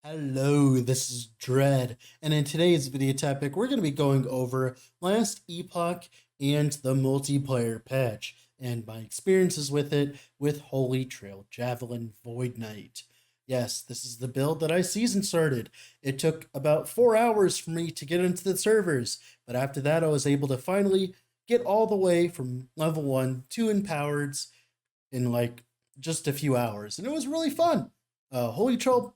Hello, this is Dread, and in today's video topic, we're going to be going over last Epoch and the multiplayer patch, and my experiences with it with Holy Trail Javelin Void Knight. Yes, this is the build that I season started. It took about 4 hours for me to get into the servers, but after that, I was able to finally get all the way from level 1 to Empowereds in like just a few hours, and it was really fun. Holy Trail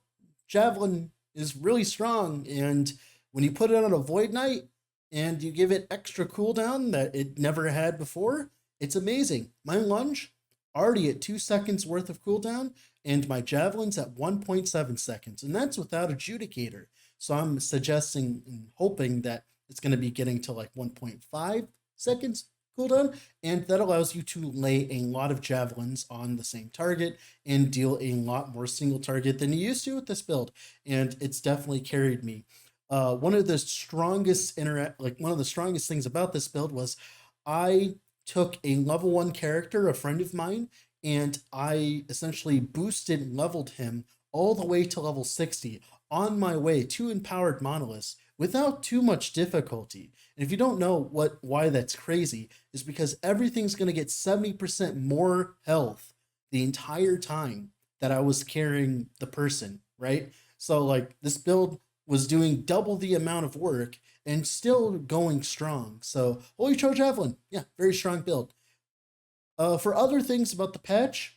Javelin is really strong, and when you put it on a Void Knight and you give it extra cooldown that it never had before, it's amazing. My lunge already at 2 seconds worth of cooldown, and my javelin's at 1.7 seconds, and that's without adjudicator. So I'm suggesting and hoping that it's going to be getting to like 1.5 seconds cooldown, and that allows you to lay a lot of javelins on the same target and deal a lot more single target than you used to with this build, and it's definitely carried me. One of the strongest one of the strongest things about this build was I took a level 1 character, a friend of mine, and I essentially boosted and leveled him all the way to level 60 on my way to empowered monoliths without too much difficulty. And if you don't know why that's crazy, is because everything's going to get 70% more health the entire time that I was carrying the person, right? So like this build was doing double the amount of work and still going strong. So Holy Charge Javelin, yeah, very strong build. For other things about the patch,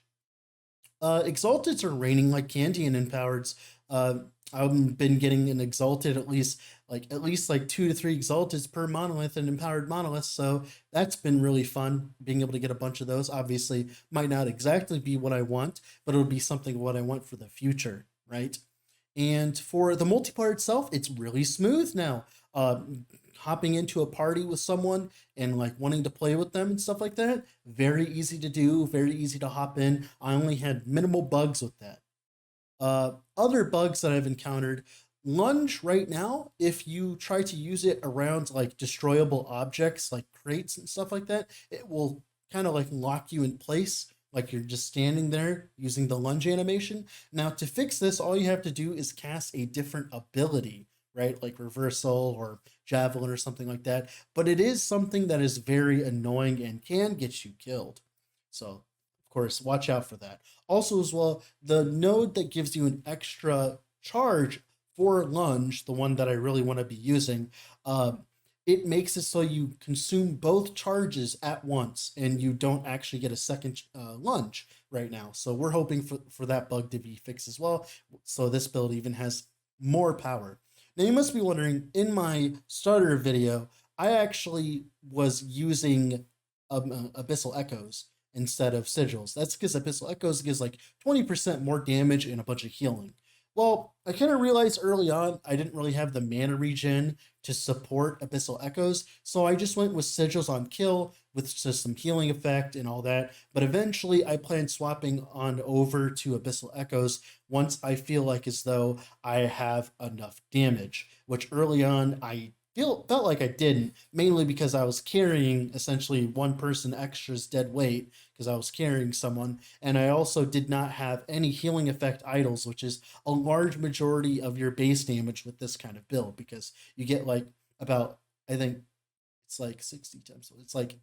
exalteds are raining like candy in Empowereds. I've been getting an exalted at least like 2 to 3 exalteds per monolith and empowered monoliths, so that's been really fun being able to get a bunch of those. Obviously, might not exactly be what I want, but it'll be something what I want for the future, right? And for the multiplayer itself, it's really smooth now. Hopping into a party with someone and like wanting to play with them and stuff like that, very easy to do, very easy to hop in. I only had minimal bugs with that. Other bugs that I've encountered, lunge right now, if you try to use it around like destroyable objects like crates and stuff like that, it will kind of like lock you in place like you're just standing there using the lunge animation. Now, to fix this, all you have to do is cast a different ability, right? Like reversal or javelin or something like that. But it is something that is very annoying and can get you killed. So, of course, watch out for that. Also, as well, the node that gives you an extra charge for lunge, the one that I really want to be using, uh, it makes it so you consume both charges at once and you don't actually get a second lunge right now. So we're hoping for that bug to be fixed as well. So this build even has more power. Now you must be wondering, in my starter video, I actually was using Abyssal Echoes instead of Sigils. That's because Abyssal Echoes gives like 20% more damage and a bunch of healing. Well, I kind of realized early on I didn't really have the mana regen to support Abyssal Echoes, so I just went with Sigils on kill with just some healing effect and all that. But eventually I plan swapping on over to Abyssal Echoes once I feel like as though I have enough damage, which early on I felt like I didn't, mainly because I was carrying essentially one person extra's dead weight because I was carrying someone, and I also did not have any healing effect idols, which is a large majority of your base damage with this kind of build, because you get like about, I think it's like 60 times, so it's like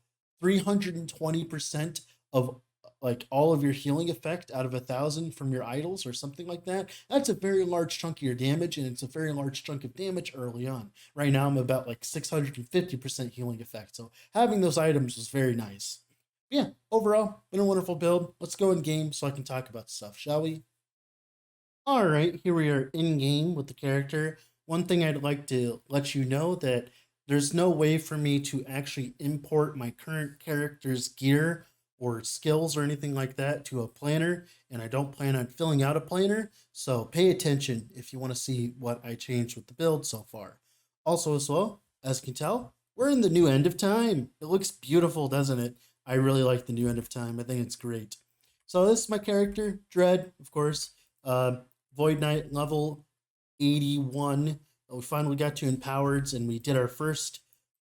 320% of like all of your healing effect out of 1,000 from your idols or something like that. That's a very large chunk of your damage, and it's a very large chunk of damage early on. Right now I'm about like 650% healing effect, so having those items was very nice. Yeah, overall been a wonderful build. Let's go in game so I can talk about stuff, shall we? All right, here we are in game with the character. One thing I'd like to let you know that there's no way for me to actually import my current character's gear or skills or anything like that to a planner, and I don't plan on filling out a planner, so pay attention if you want to see what I changed with the build so far. Also, as well, as you can tell, we're in the new end of time. It looks beautiful, doesn't it? I really like the new end of time. I think it's great. So this is my character, Dread, of course. Uh, Void Knight level 81. We finally got to Empowereds and we did our first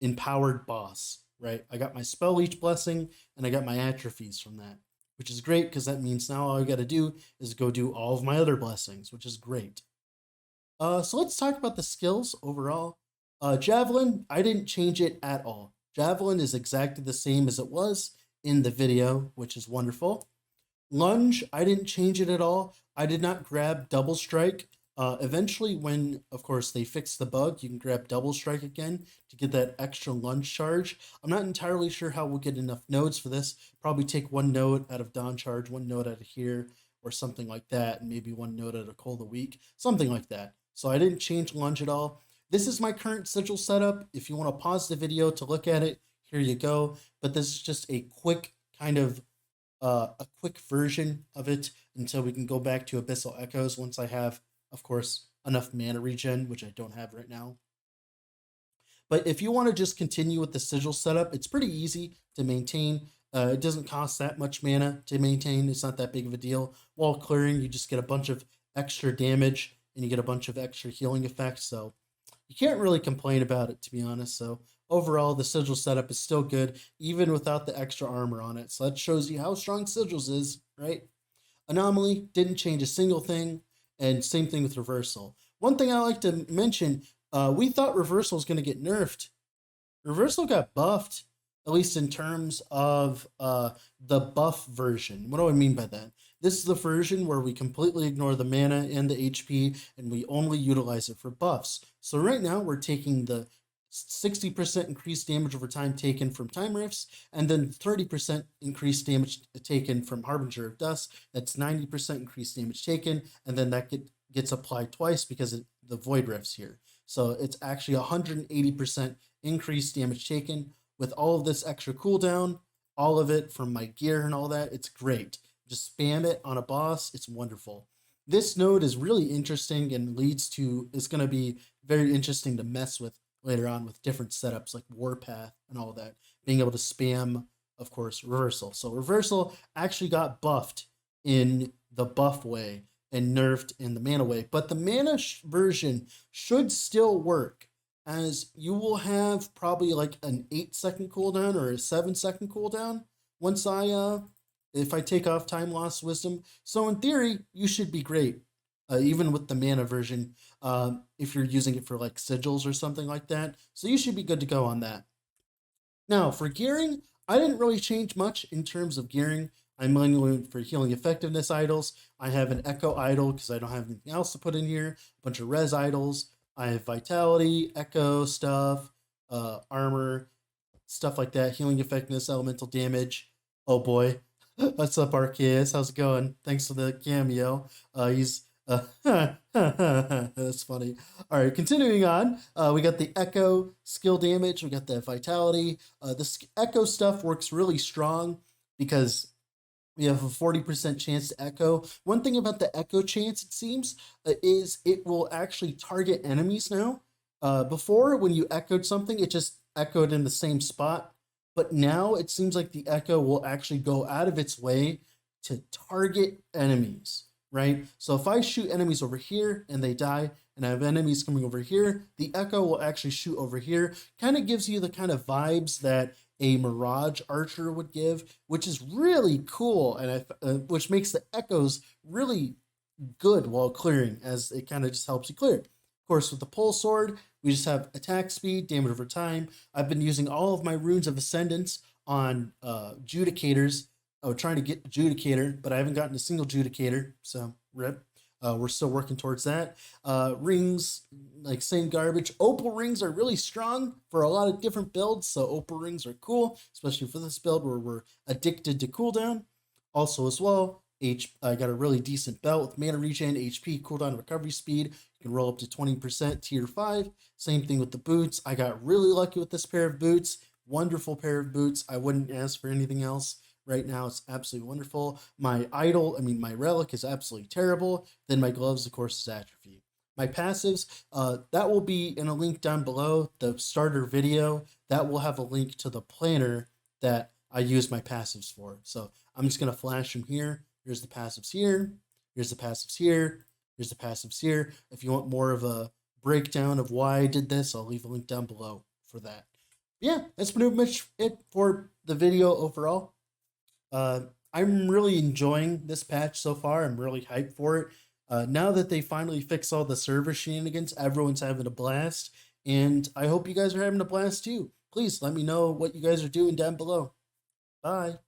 empowered boss, right? I got my Spell Leech Blessing and I got my atrophies from that, which is great because that means now all I got to do is go do all of my other blessings, which is great. So let's talk about the skills overall. Javelin, I didn't change it at all. Javelin is exactly the same as it was in the video, which is wonderful. Lunge, I didn't change it at all. I did not grab double strike. Eventually, when of course they fix the bug, you can grab double strike again to get that extra lunge charge. I'm not entirely sure how we'll get enough nodes for this. Probably take one node out of Dawn Charge, one node out of here, or something like that, and maybe one node out of Cold a Week, something like that. So I didn't change lunge at all. This is my current sigil setup. If you want to pause the video to look at it, here you go. But this is just a quick kind of a quick version of it until we can go back to Abyssal Echoes once I have, of course, enough mana regen, which I don't have right now. But if you want to just continue with the sigil setup, it's pretty easy to maintain. It doesn't cost that much mana to maintain. It's not that big of a deal. While clearing, you just get a bunch of extra damage and you get a bunch of extra healing effects. So you can't really complain about it, to be honest. So overall, the sigil setup is still good, even without the extra armor on it. So that shows you how strong sigils is, right? Anomaly didn't change a single thing, and same thing with reversal. One thing I like to mention, we thought reversal was going to get nerfed. Reversal got buffed, at least in terms of the buff version. What do I mean by that? This is the version where we completely ignore the mana and the HP, and we only utilize it for buffs. So right now, we're taking the 60% increased damage over time taken from time rifts, and then 30% increased damage taken from Harbinger of Dust. That's 90% increased damage taken, and then that gets applied twice because of the void rifts here. So it's actually 180% increased damage taken with all of this extra cooldown, all of it from my gear and all that. It's great. Just spam it on a boss. It's wonderful. This node is really interesting and is going to be very interesting to mess with later on with different setups like Warpath and all that. Being able to spam, of course, reversal. So reversal actually got buffed in the buff way and nerfed in the mana way. But the mana version should still work, as you will have probably like an 8-second cooldown or a 7-second cooldown once if I take off time loss wisdom. So in theory, you should be great, even with the mana version, if you're using it for like sigils or something like that. So you should be good to go on that. Now for gearing, I didn't really change much in terms of gearing. I'm mainly went for healing effectiveness idols. I have an Echo idol because I don't have anything else to put in here. A bunch of res idols. I have vitality, Echo stuff, armor, stuff like that. Healing effectiveness, elemental damage. Oh boy, what's up, Arceus? How's it going? Thanks for the cameo. He's that's funny. All right, continuing on. We got the Echo skill damage. We got the vitality. The Echo stuff works really strong because we have a 40% chance to echo. One thing about the echo chance, it seems, is it will actually target enemies now. Before, when you echoed something, it just echoed in the same spot. But now it seems like the echo will actually go out of its way to target enemies, right? So if I shoot enemies over here and they die, and I have enemies coming over here, the echo will actually shoot over here. Kind of gives you the kind of vibes that a Mirage Archer would give, which is really cool, and which makes the echoes really good while clearing, as it kind of just helps you clear. Of course, with the Pole Sword, we just have attack speed, damage over time. I've been using all of my runes of Ascendance on Judicators. I was trying to get Judicator, but I haven't gotten a single Judicator, so rip. We're still working towards that. Rings, like same garbage. Opal rings are really strong for a lot of different builds, so opal rings are cool, especially for this build where we're addicted to cooldown. Also as well, I got a really decent belt with mana regen, HP, cooldown, recovery speed. You can roll up to 20% tier 5. Same thing with the boots. I got really lucky with this pair of boots. Wonderful pair of boots. I wouldn't ask for anything else. Right now, it's absolutely wonderful. My relic is absolutely terrible. Then my gloves, of course, is atrophy. My passives, that will be in a link down below. The starter video, that will have a link to the planner that I use my passives for. So I'm just going to flash them here. Here's the passives here. Here's the passives here. Here's the passives here. If you want more of a breakdown of why I did this, I'll leave a link down below for that. Yeah, that's pretty much it for the video overall. I'm really enjoying this patch so far. I'm really hyped for it. Now that they finally fix all the server shenanigans, everyone's having a blast, and I hope you guys are having a blast too. Please let me know what you guys are doing down below. Bye.